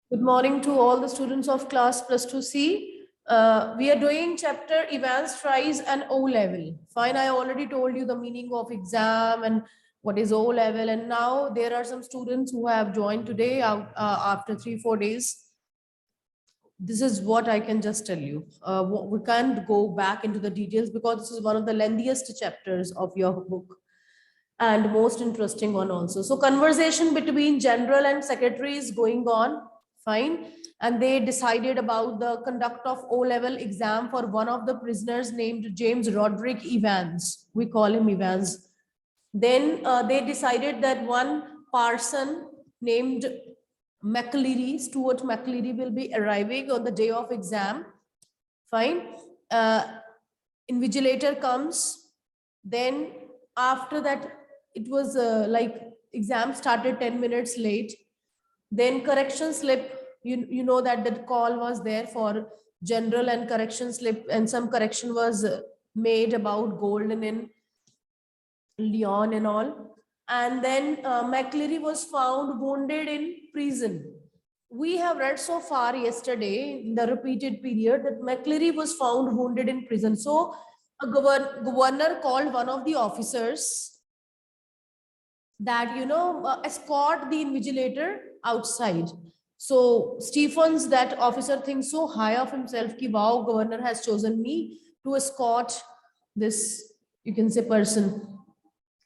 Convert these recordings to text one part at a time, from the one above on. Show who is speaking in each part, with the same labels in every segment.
Speaker 1: Good morning to all the students of class plus 2C. We are doing chapter advanced tries and O level. Fine, I already told you the meaning of exam and what is O level. And now there are some students who have joined today out after 3-4 days. This is what I can just tell you. We can't go back into the details because this is one of the lengthiest chapters of your book and most interesting one also. So conversation between general and secretary is going on, fine. And they decided about the conduct of O-level exam for one of the prisoners named James Roderick Evans. We call him Evans. Then they decided that one person named McLeary, Stuart McLeary, will be arriving on the day of exam. Fine. Invigilator comes. Then after that, it was like exam started 10 minutes late. Then correction slip, you know that the call was there for general and correction slip, and some correction was made about Golden in Lyon and all. And then McLeary was found wounded in prison. We have read so far yesterday in the repeated period that McLeary was found wounded in prison. So a governor called one of the officers that, escort the invigilator outside. So Stephens, that officer, thinks so high of himself ki wow, governor has chosen me to escort this, you can say, person.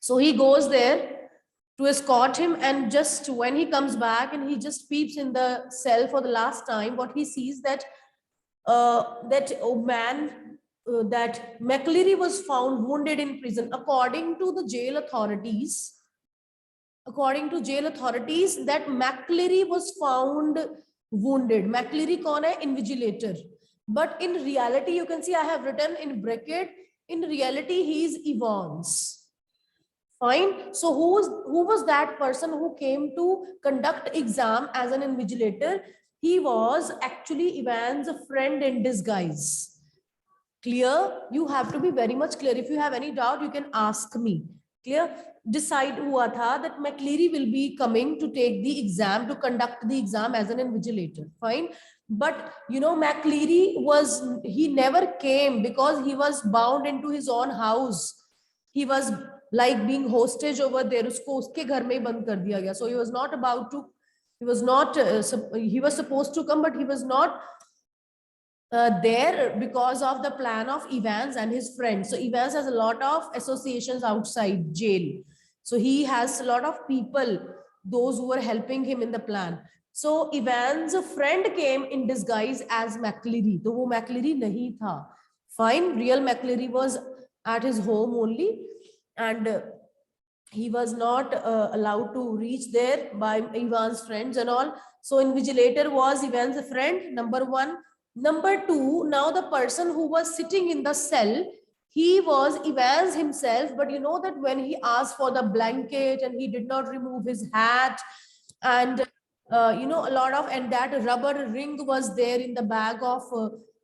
Speaker 1: So he goes there to escort him, and just when he comes back and he just peeps in the cell for the last time, what he sees that that McLeary was found wounded in prison. According to jail authorities, that McLeary was found wounded. McLeary kaun hai? Invigilator. But in reality, you can see I have written in bracket, in reality he is Evans. Fine. So who was that person who came to conduct exam as an invigilator? He was actually Evans' friend in disguise. Clear? You have to be very much clear. If you have any doubt, you can ask me. Clear? Decide hua tha that McLeary will be coming to take the exam, to conduct the exam as an invigilator. Fine. But McLeary he never came because he was bound into his own house. He was like being hostage over there. Usko uske ghar mein band kar diya gaya. So he was not about to, he was not, he was supposed to come, but he was not there because of the plan of Evans and his friends. So Evans has a lot of associations outside jail. So he has a lot of people, those who were helping him in the plan. So Evans' friend came in disguise as McLeary. So wo McLeary nahi tha. Fine, real McLeary was at his home only, and he was not allowed to reach there by Evans' friends and all. So invigilator was Evans' friend, number one. Number two, now the person who was sitting in the cell, he was Evans himself, but you know that when he asked for the blanket and he did not remove his hat, and a lot of, and that rubber ring was there in the bag of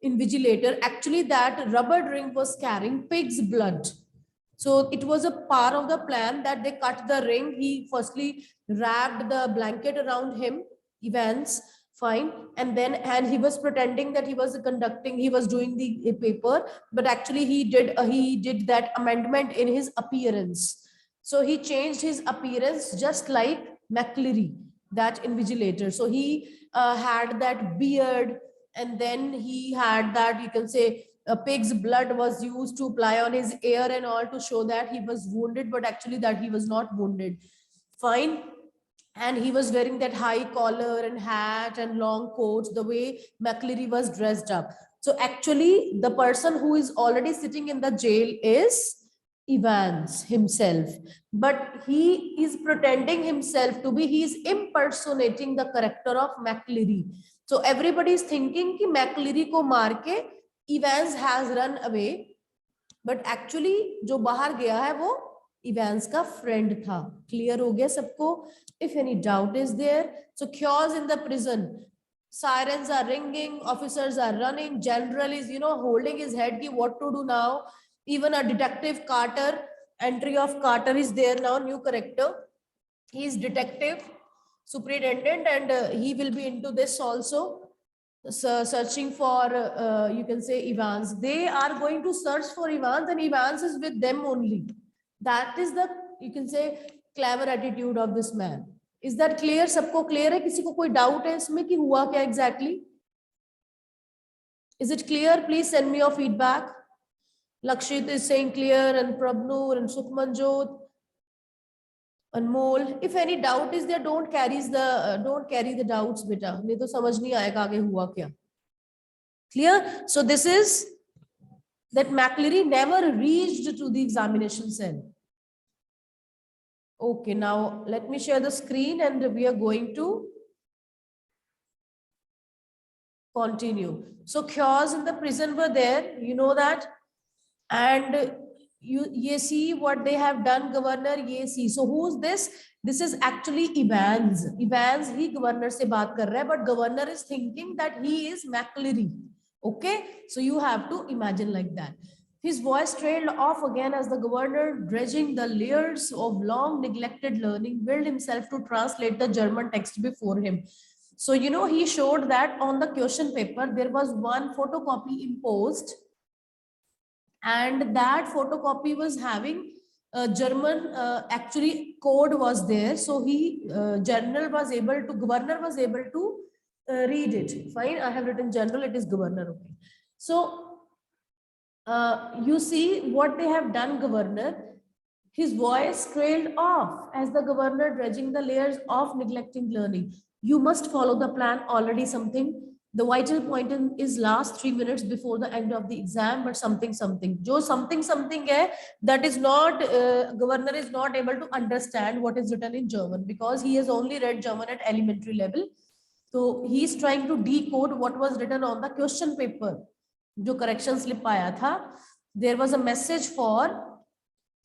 Speaker 1: invigilator. Actually, that rubber ring was carrying pig's blood. So it was a part of the plan that they cut the ring. He firstly wrapped the blanket around him, Evans, fine, and he was pretending that he was doing the paper, but actually he did that amendment in his appearance. So he changed his appearance just like McLeary, that invigilator. So he had that beard, and then he had that, you can say, a pig's blood was used to apply on his ear and all to show that he was wounded, but actually that he was not wounded. Fine. And he was wearing that high collar and hat and long coat, the way McLeary was dressed up. So actually the person who is already sitting in the jail is Evans himself, but he is pretending himself to be, he is impersonating the character of McLeary. So everybody is thinking कि McLeary को मार के Evans has run away, but actually जो बाहर गया है वो Evans का friend था. Clear हो गया सबको? If any doubt is there, so chaos in the prison. Sirens are ringing, officers are running, general is holding his head ki what to do now. Even a detective Carter, entry of Carter is there now, new character. He is detective. superintendent, and he will be into this also. So searching for you can say Evans. They are going to search for Evans, and Evans is with them only. That is the, you can say, clever attitude of this man. Is that clear? सबको clear है? किसी को कोई doubt है इसमें कि हुआ क्या exactly? Is it clear? Please send me your feedback. Lakshit is saying clear, and Prabnur and Sukhmanjot, Anmol. If any doubt is there, don't carry the doubts, beta. नहीं तो समझ नहीं आएगा आगे हुआ क्या. Clear? So this is that McCleary never reached to the examination cell. Okay, now let me share the screen and we are going to continue. So chaos in the prison were there, you know that, and you see what they have done, governor. Ye see. So who's this? This is actually Evans. Evans he governor se baat kar raha hai, but governor is thinking that he is McCleary. Okay, so you have to imagine like that. His voice trailed off again as the governor, dredging the layers of long neglected learning, willed himself to translate the German text before him. So, you know, he showed that on the question paper, there was one photocopy imposed, and that photocopy was having German actually code was there. So governor was able to read it. Fine, I have written general, it is governor. Okay. So you see what they have done, governor. His voice trailed off as the governor, dredging the layers of neglecting learning. You must follow the plan already something. The vital point is last 3 minutes before the end of the exam, but something. Jo something hai, that is not, governor is not able to understand what is written in German because he has only read German at elementary level. So he is trying to decode what was written on the question paper. जो correction slip आया था, there was a message for,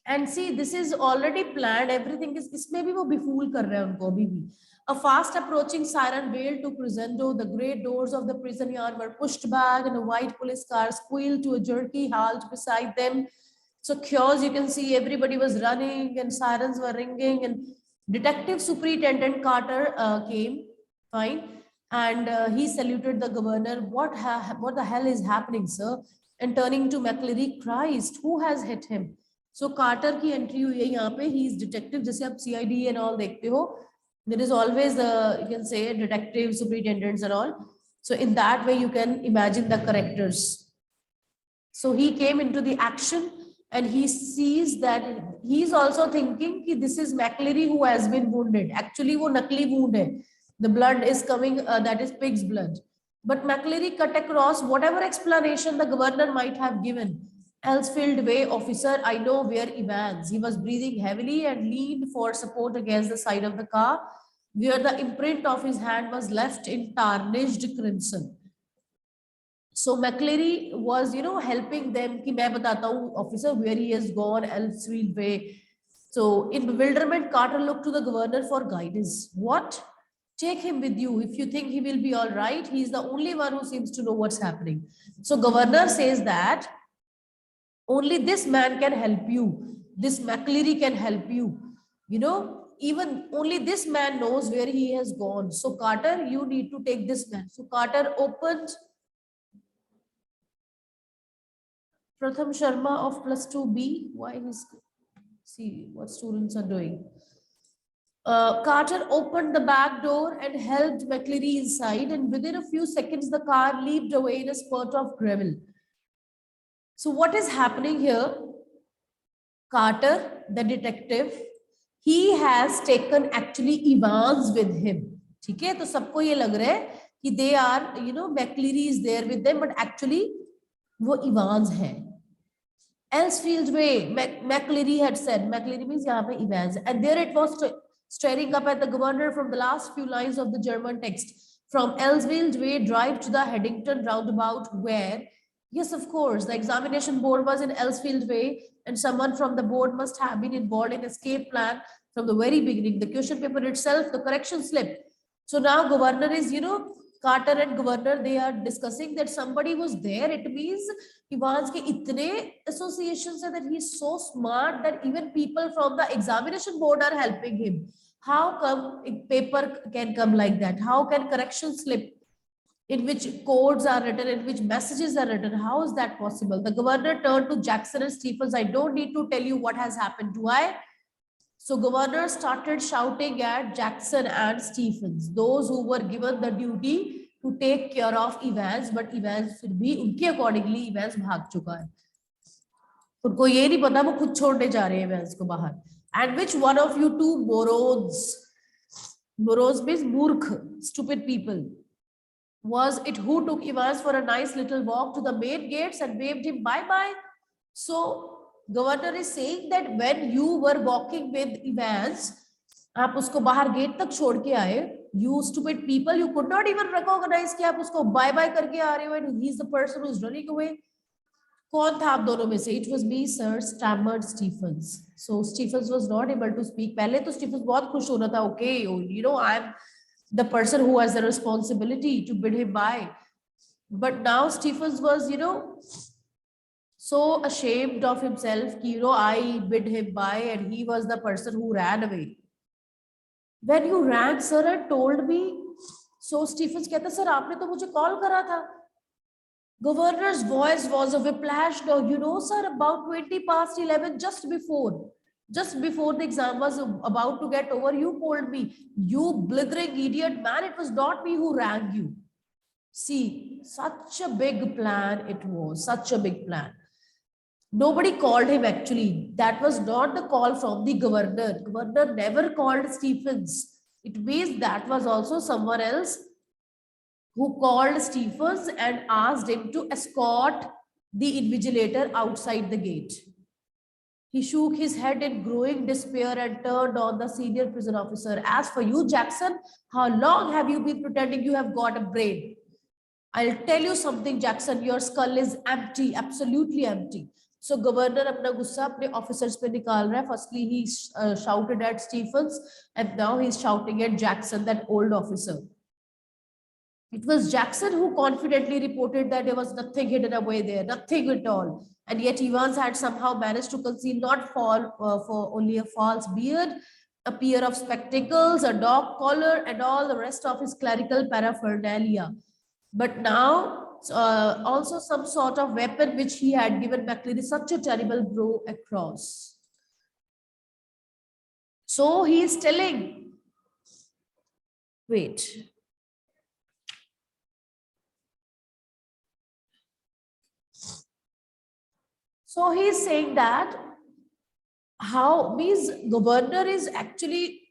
Speaker 1: and see this is already planned, everything is, इसमें भी वो befool कर रहे हैं उनको अभी भी. A fast approaching siren wailed to crescendo. The great doors of the prison yard were pushed back, and a white police car squealed to a jerky halt beside them. So chaos, you can see everybody was running and sirens were ringing, and Detective Superintendent Carter came. Fine. And he saluted the governor. What the hell is happening, sir? And turning to McCleary, Christ, who has hit him? So Carter की entry हुई है यहाँ पे. He is detective. जैसे आप CID and all देखते हो, there is always you can say detective, superintendents and all. So in that way you can imagine the characters. So he came into the action and he sees that he is also thinking कि this is McCleary who has been wounded. Actually वो नकली wound है. The blood is coming, that is pig's blood. But McCleary cut across whatever explanation the governor might have given. Elsfield Way, officer, I know where Evans. He was breathing heavily and leaned for support against the side of the car, where the imprint of his hand was left in tarnished crimson. So McCleary was, you know, helping them. कि मैं बताता हूँ, officer, where he has gone, Elsfield Way. So in bewilderment, Carter looked to the governor for guidance. What? Take him with you. If you think he will be all right, he is the only one who seems to know what's happening. So governor says that only this man can help you. This McCleary can help you. You know, even only this man knows where he has gone. So Carter, you need to take this man. So Carter opened Pratham Sharma of +2B. Why he's, see what students are doing. Carter opened the back door and helped McCleary inside, and within a few seconds, the car leaped away in a spurt of gravel. So what is happening here? Carter, the detective, he has taken actually Evans with him. ठीक है, तो सबको ये लग रहा है कि they are, you know, McCleary is there with them, but actually वो Evans है. Elsfield Way, McCleary had said. McCleary means यहाँ पे Evans, and there it was staring up at the governor from the last few lines of the German text. From Elsfield Way, drive to the Headington roundabout where, yes, of course, the examination board was in Elsfield Way, and someone from the board must have been involved in escape plan from the very beginning. The question paper itself, the correction slip. So now governor is, you know, Carter and governor, they are discussing that somebody was there. It means Evans ke itne associations are that he is so smart that even people from the examination board are helping him. How come a paper can come like that? How can correction slip in which codes are written, in which messages are written? How is that possible? The governor turned to Jackson and Stephens. I don't need to tell you what has happened, do I? So governor started shouting at Jackson and Stephens, those who were given the duty to take care of Evans, but Evans फिर भी उनके accordingly Evans भाग चुका है. उनको ये नहीं पता वो खुद छोड़ने जा रहे हैं Evans को बाहर. And which one of you two morons means मूर्ख, stupid people, was it who took Evans for a nice little walk to the main gates and waved him bye-bye? So governor is saying that when you were walking with Evans, आप उसको बाहर gate तक छोड़ के आए, you stupid people, you could not even recognize कि आप उसको bye bye करके आ रहे हो, and he's the person who's running away. कौन था आप दोनों में से? It was me, sir, stammered Stephens. So Stephens was not able to speak. पहले तो Stephens बहुत खुश हो रहा था, okay, you know, I'm the person who has the responsibility to bid him bye. But now Stephens was, you know, so ashamed of himself, you know, I bid him bye and he was the person who ran away. When you ran, sir, and told me. So Stephens कहता, sir, आपने तो मुझे call करा था. Governor's voice was a whiplash. No, you know, sir, about 20 past 11, just before the exam was about to get over, you called me. You blithering idiot, man, it was not me who rang you. See, such a big plan it was, such a big plan. Nobody called him actually. That was not the call from the governor. Governor never called Stephens. It means that was also someone else who called Stephens and asked him to escort the invigilator outside the gate. He shook his head in growing despair and turned on the senior prison officer. As for you, Jackson, how long have you been pretending you have got a brain? I'll tell you something, Jackson, your skull is empty, absolutely empty. So governor अपना गुस्सा अपने officers पे निकाल रहा है. Firstly, he shouted at Stephens, and now he's shouting at Jackson, that old officer. It was Jackson who confidently reported that there was nothing hidden away there, nothing at all. And yet Evans had somehow managed to conceal not for only a false beard, a pair of spectacles, a dog collar, and all the rest of his clerical paraphernalia, but now also some sort of weapon which he had given McLeary such a terrible blow across. So he is telling, wait. So he is saying that how means governor is actually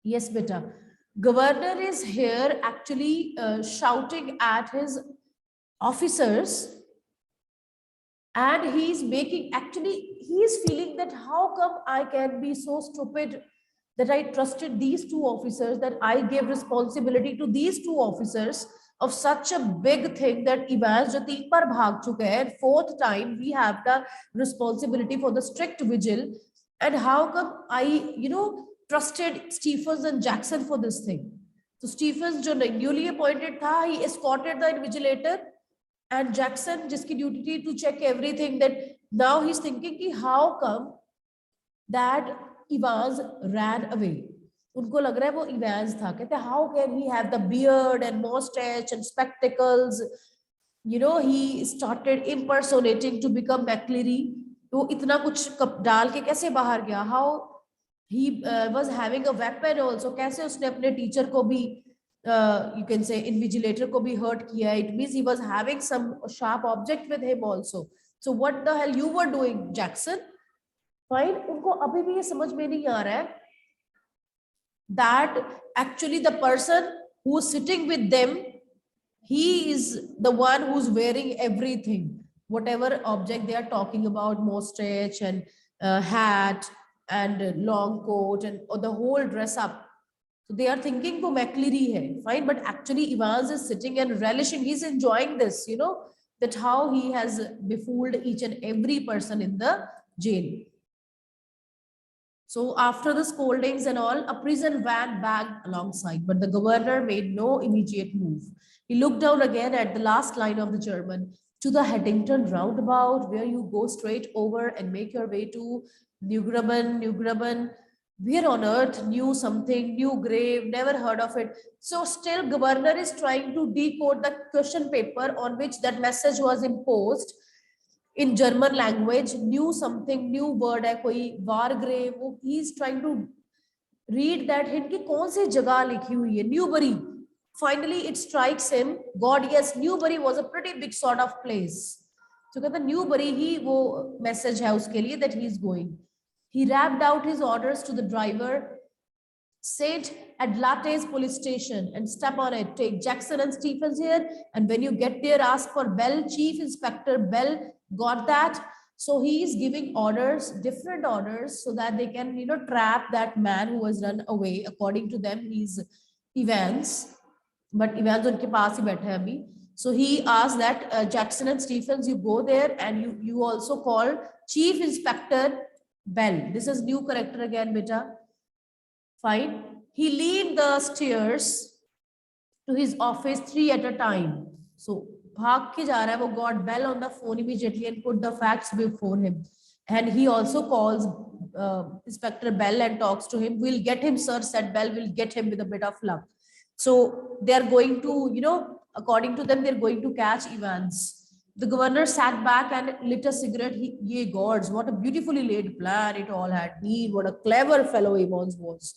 Speaker 1: yes, beta. Governor is here actually shouting at his officers, and he's making, actually he's feeling that how come I can be so stupid that I trusted these two officers, that I gave responsibility to these two officers of such a big thing that Evans jo 3 बार भाग चुका है, fourth time we have the responsibility for the strict vigil, and how come I, you know, trusted Stephens and Jackson for this thing. So Stephens जो newly appointed था, he escorted the invigilator, and Jackson जिसकी duty to check everything, that now he's thinking कि how come that Evans ran away. उनको लग रहा है वो Evans था. कहते how can he have the beard and mustache and spectacles, you know, he started impersonating to become McLeary. तो इतना कुछ डाल के कैसे बाहर गया? How he was having a weapon also. कैसे उसने अपने teacher को भी you can say invigilator को भी hurt किया? It means he was having some sharp object with him also. So what the hell you were doing, Jackson? Fine. उनको अभी भी ये समझ में नहीं आ रहा है that actually the person who is sitting with them, he is the one who's wearing everything, whatever object they are talking about, mustache and hat and long coat and the whole dress up. So they are thinking to McLeary hai, fine, but actually Evans is sitting and relishing, he's enjoying this, you know, that how he has befooled each and every person in the jail. So after the scoldings and all, a prison van bagged alongside, but the governor made no immediate move. He looked down again at the last line of the German, to the Haddington roundabout, where you go straight over and make your way to New Graben. where on earth, new something, new grave, never heard of it. So still governor is trying to decode the question paper on which that message was imposed in German language. New something, new word है कोई war grave, he is trying to read that hint कि कौन सी जगह लिखी हुई है, Newbury. Finally it strikes him, God, yes, Newbury was a pretty big sort of place. So कहता Newbury ही वो message है उसके लिए that he is going. He rapped out his orders to the driver, said at Latte's police station and step on it. Take Jackson and Stephens here. And when you get there, ask for Bell, Chief Inspector Bell. Got that? So he is giving orders, different orders, so that they can, trap that man who has run away. According to them, he's Evans. But Evans unke paas hi baitha hai abhi. So he asked that Jackson and Stephens, you go there and you also call Chief Inspector Bell. This is new character again, beta. Fine. He leaned the stairs to his office 3 at a time. So भाग के जा रहा है वो, got Bell on the phone immediately and put the facts before him. And he also calls Inspector Bell and talks to him. We'll get him, sir, said Bell. We'll get him with a bit of luck. So they're going to, according to them, they're going to catch Evans. The governor sat back and lit a cigarette. Ye gods, what a beautifully laid plan it all had been. What a clever fellow Evans was.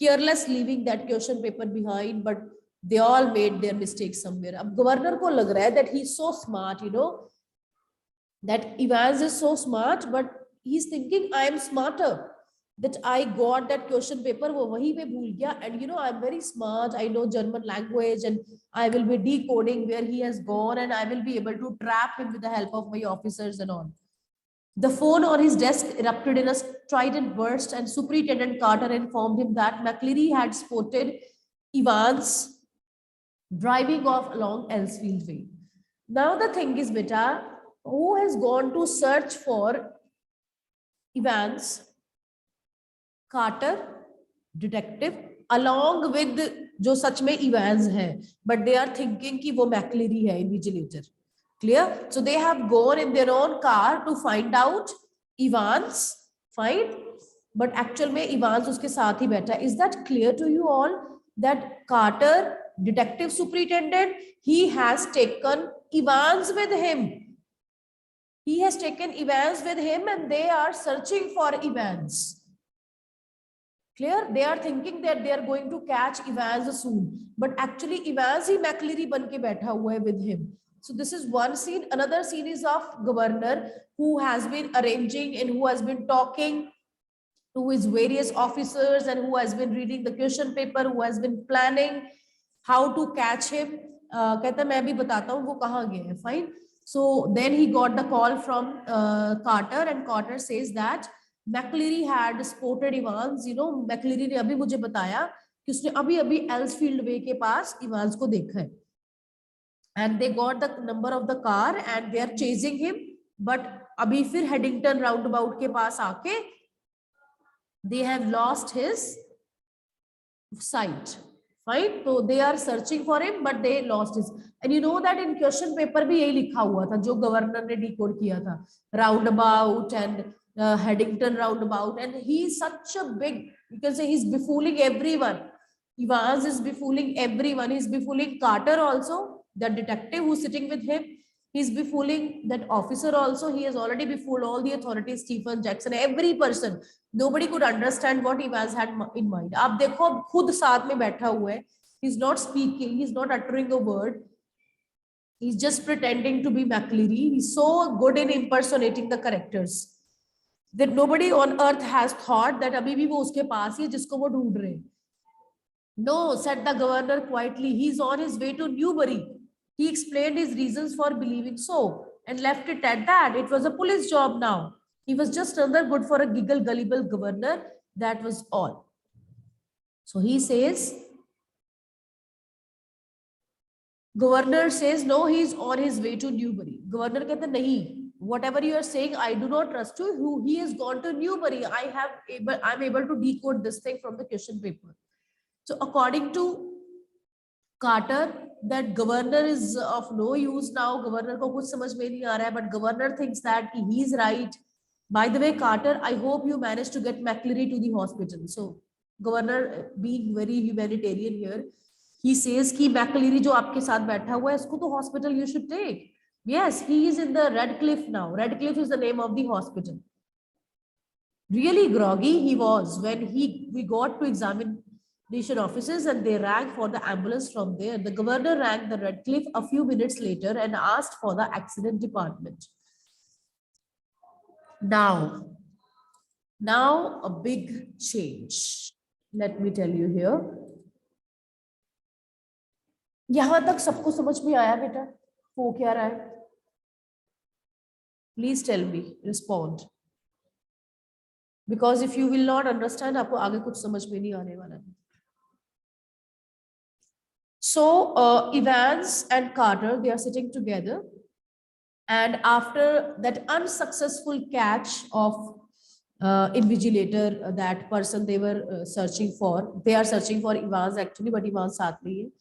Speaker 1: Careless leaving that question paper behind, but they all made their mistakes somewhere. Ab governor ko lag raha hai that he's so smart, that Evans is so smart, but he's thinking, I am smarter. That I got that question paper, wo wahi pe bhul gaya, and I'm very smart. I know German language, and I will be decoding where he has gone, and I will be able to trap him with the help of my officers and all. The phone on his desk erupted in a strident burst, and Superintendent Carter informed him that McCleary had spotted Evans driving off along Elsfield Way. Now the thing is, beta, who has gone to search for Evans? Carter, detective, along with जो सच में Evans है, but they are thinking कि वो McCleary है, invigilator. Clear? So they have gone in their own car to find out Evans. Fine, but actual में Evans उसके साथ ही बैठा. Is that clear to you all? That Carter, detective superintendent, he has taken Evans with him. He has taken Evans with him, and they are searching for Evans. Clear? They are thinking that they are going to catch Evans soon, but actually Evans he McCleary बन के बैठा हुआ है with him. So this is one scene. Another scene is of governor who has been arranging and who has been talking to his various officers and who has been reading the question paper, who has been planning how to catch him. कहता मैं भी बताता हूँ वो कहाँ गया है. Fine. So then he got the call from Carter, and Carter says that McCleary had spotted Evans. McCleary ने अभी मुझे बताया कि उसने अभी Elsfield Way के पास Evans को देखा है. And they got the number of the car and they are chasing him. But अभी फिर Headington roundabout के पास आके they have lost his sight. Fine. So they are searching for him, but they lost his. And you know that in question paper भी यही लिखा हुआ था जो governor ने decode किया था. Roundabout and Headington roundabout, and he is such a big, you can say he's befooling everyone. Evans is befooling everyone. He's befooling Carter also, the detective who's sitting with him. He's befooling that officer also. He has already befooled all the authorities, Stephen, Jackson, every person. Nobody could understand what Evans had in mind. आप देखो अब खुद साथ में बैठा हुआ है. He's not speaking. He's not uttering a word. He's just pretending to be McCleary. He's so good in impersonating the characters that nobody on earth has thought that अभी भी वो उसके पास ही है जिसको वो ढूंढ रहे हैं. No, said the governor quietly. He's on his way to Newbury. He explained his reasons for believing so and left it at that. It was a police job now. He was just another good for a giggle gullible governor. That was all. So he says, governor says, no, he's on his way to Newbury. Governor कहता नहीं. Whatever you are saying, I do not trust you. Who he has gone to Newbury. I'm able to decode this thing from the question paper. So according to Carter, that governor is of no use now. Governor को कुछ समझ में नहीं आ रहा है, but governor thinks that he is right. By the way, Carter, I hope you managed to get McCleary to the hospital. So, governor being very humanitarian here, he says कि McCleary जो आपके साथ बैठा हुआ है, इसको तो hospital you should take. Yes, he is in the Redcliffe now. Redcliffe is the name of the hospital. Really groggy he was when we got to examination offices and they rang for the ambulance from there. The governor rang the Redcliffe a few minutes later and asked for the accident department. Now a big change. Let me tell you here. यहां तक सबको समझ में आया बेटा? हो क्या रहा है? Please tell me, respond. Because if you will not understand, आपको आगे कुछ समझ में नहीं आने वाला है. So Evans and Carter, they are sitting together, and after that unsuccessful catch of invigilator, that person they were searching for, they are searching for Evans actually, but Evans साथ में है.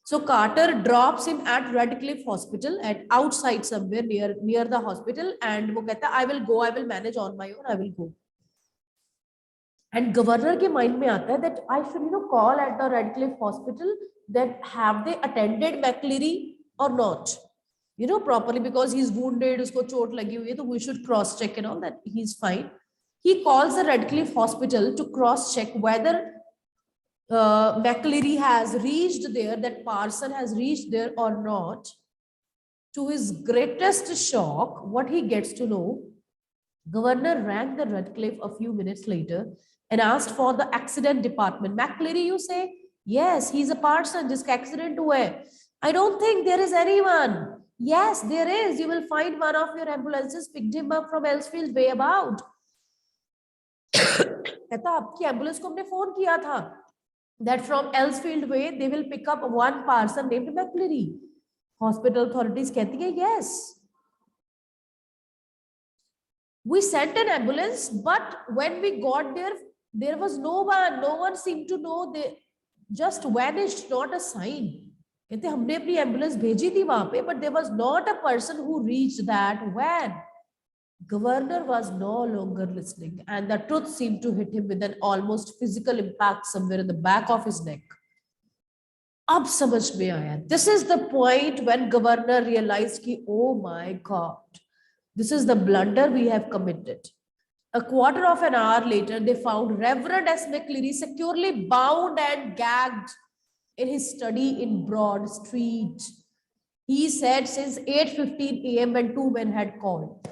Speaker 1: So Carter drops him at Redcliffe Hospital at outside somewhere near the hospital, and वो कहता I will go, I will manage on my own, I will go. And governor के mind में आता है that I should call at the Redcliffe Hospital that have they attended McCleary or not, properly, because he's wounded, उसको चोट लगी हुई है, तो we should cross check and all that he's fine. He calls the Redcliffe Hospital to cross check whether McCleary has reached there, that parson has reached there or not. To his greatest shock, what he gets to know, governor rang the Redcliffe a few minutes later and asked for the accident department. McCleary, you say? Yes, he's a parson. Jiska accident hua hai. I don't think there is anyone. Yes, there is. You will find one of your ambulances picked him up from Elsfield way about. कहता आपकी ambulance को हमने phone किया था that from Elsfield way they will pick up one person named McCleary. Hospital authorities कहती है yes. We sent an ambulance, but when we got there, there was no one. No one seemed to know. They just vanished, not a sign. कहते हमने अपनी ambulance भेजी थी वहां पे, but there was not a person who reached that van. Governor was no longer listening, and the truth seemed to hit him with an almost physical impact somewhere in the back of his neck. अब समझ में आया. This is the point when governor realized कि oh my God, this is the blunder we have committed. A quarter of an hour later, they found Reverend S. McCleary securely bound and gagged in his study in Broad Street. He said since 8:15 a.m. when two men had called.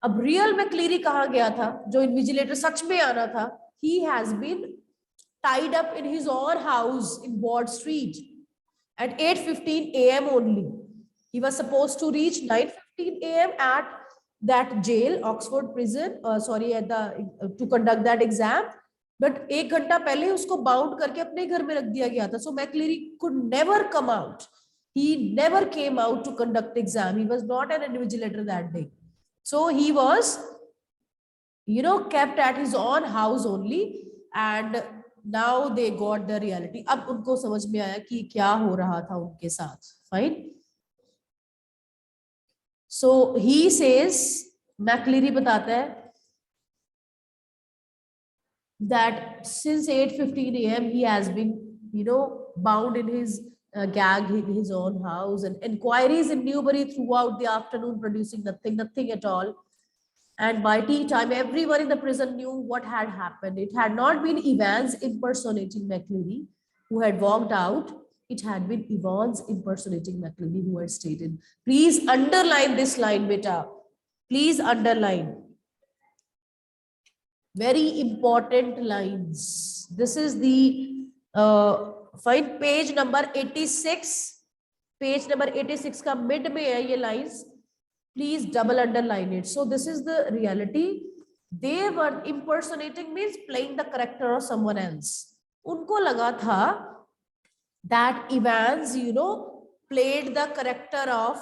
Speaker 1: अब real McCleary कहाँ गया था, जो invigilator सच में आना था? He has been tied up in his own house in Broad Street at 8:15 a.m. only. He was supposed to reach 9:15 a.m. at that jail, Oxford prison, to conduct that exam. But एक घंटा पहले उसको bound करके अपने घर में रख दिया गया था. So McCleary could never come out. He never came out to conduct the exam. He was not an invigilator that day. So he was, kept at his own house only, and now they got the reality. अब उनको समझ में आया कि क्या हो रहा था उनके साथ. Fine. So he says, McCleary बताता है that since 8:15 a.m. he has been, bound in his gag in his own house, and inquiries in Newbury throughout the afternoon producing nothing at all. And by tea time, everyone in the prison knew what had happened. It had not been Evans impersonating McCleary who had walked out. It had been Evans impersonating McCleary who had stated. Please underline this line, beta. Please underline. Very important lines. This is the find page number 86. Page number 86 का mid में है ये lines. Please double underline it. So this is the reality. They were impersonating means playing the character of someone else. उनको लगा था that Evans, played the character of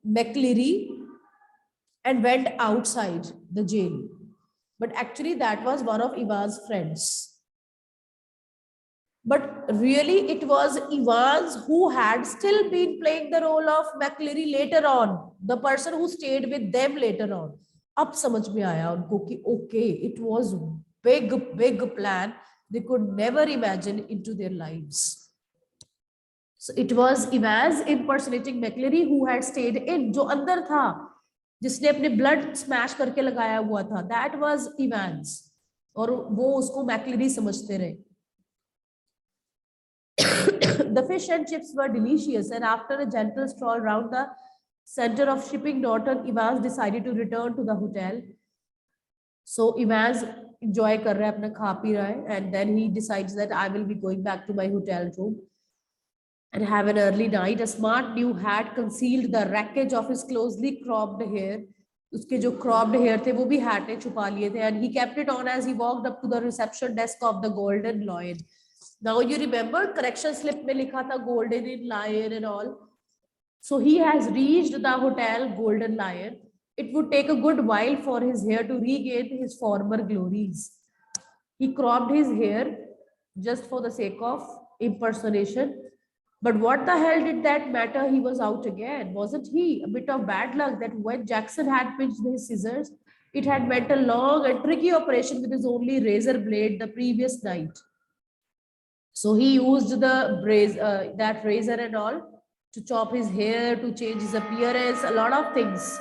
Speaker 1: McCleary and went outside the jail. But actually that was one of Evans' friends. But really it was Evans who had still been playing the role of McCleary later on, the person who stayed with them later on. अब समझ में आया उनको कि okay, it was big plan they could never imagine into their lives. So it was Evans impersonating McCleary who had stayed in, जो अंदर था, जिसने अपने ब्लड स्मैश करके लगाया हुआ था, that was Evans, और वो उसको मैक्लेरी समझते रहे. The fish and chips were delicious, and after a gentle stroll round the center of shipping Norton, Evans decided to return to the hotel. So Evans enjoy कर रहा है, अपना खा पी रहा है, and then he decides that I will be going back to my hotel room and have an early night. A smart new hat concealed the wreckage of his closely cropped hair. उसके जो cropped hair थे वो भी hat ने छुपा लिए थे, and he kept it on as he walked up to the reception desk of the Golden Lion. Now you remember correction slip में लिखा था Golden Lion and all. So he has reached the hotel Golden Lion. It would take a good while for his hair to regain his former glories. He cropped his hair just for the sake of impersonation. But what the hell did that matter? He was out again. Wasn't he? A bit of bad luck that when Jackson had pinched his scissors, it had meant a long and tricky operation with his only razor blade the previous night. So he used the that razor and all to chop his hair, to change his appearance, a lot of things.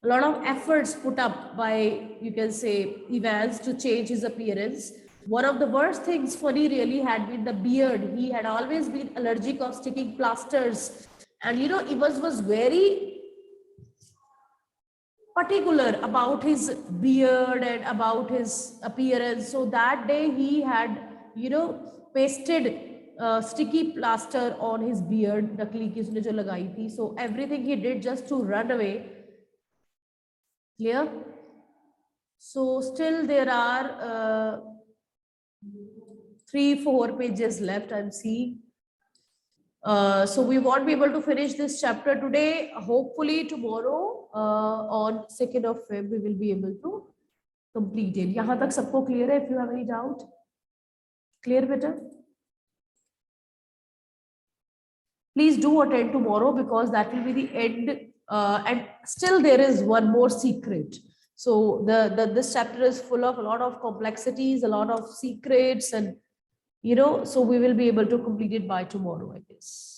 Speaker 1: A lot of efforts put up by, you can say, Evans to change his appearance. One of the worst things funny really had been the beard. He had always been allergic of sticking plasters. And you know, Evans was very particular about his beard and about his appearance. So that day he had, you know, pasted sticky plaster on his beard, nakli ki usne jo lagayi thi. So everything he did just to run away. Clear? So still there are 3-4 pages left, I'm seeing. So we won't be able to finish this chapter today. Hopefully tomorrow on 2nd of Feb we will be able to complete it. Yahan tak sabko clear hai? If you have any doubt, clear better? Please do attend tomorrow because that will be the end. And still there is one more secret. So this chapter is full of a lot of complexities, a lot of secrets, and you know, so we will be able to complete it by tomorrow, I guess.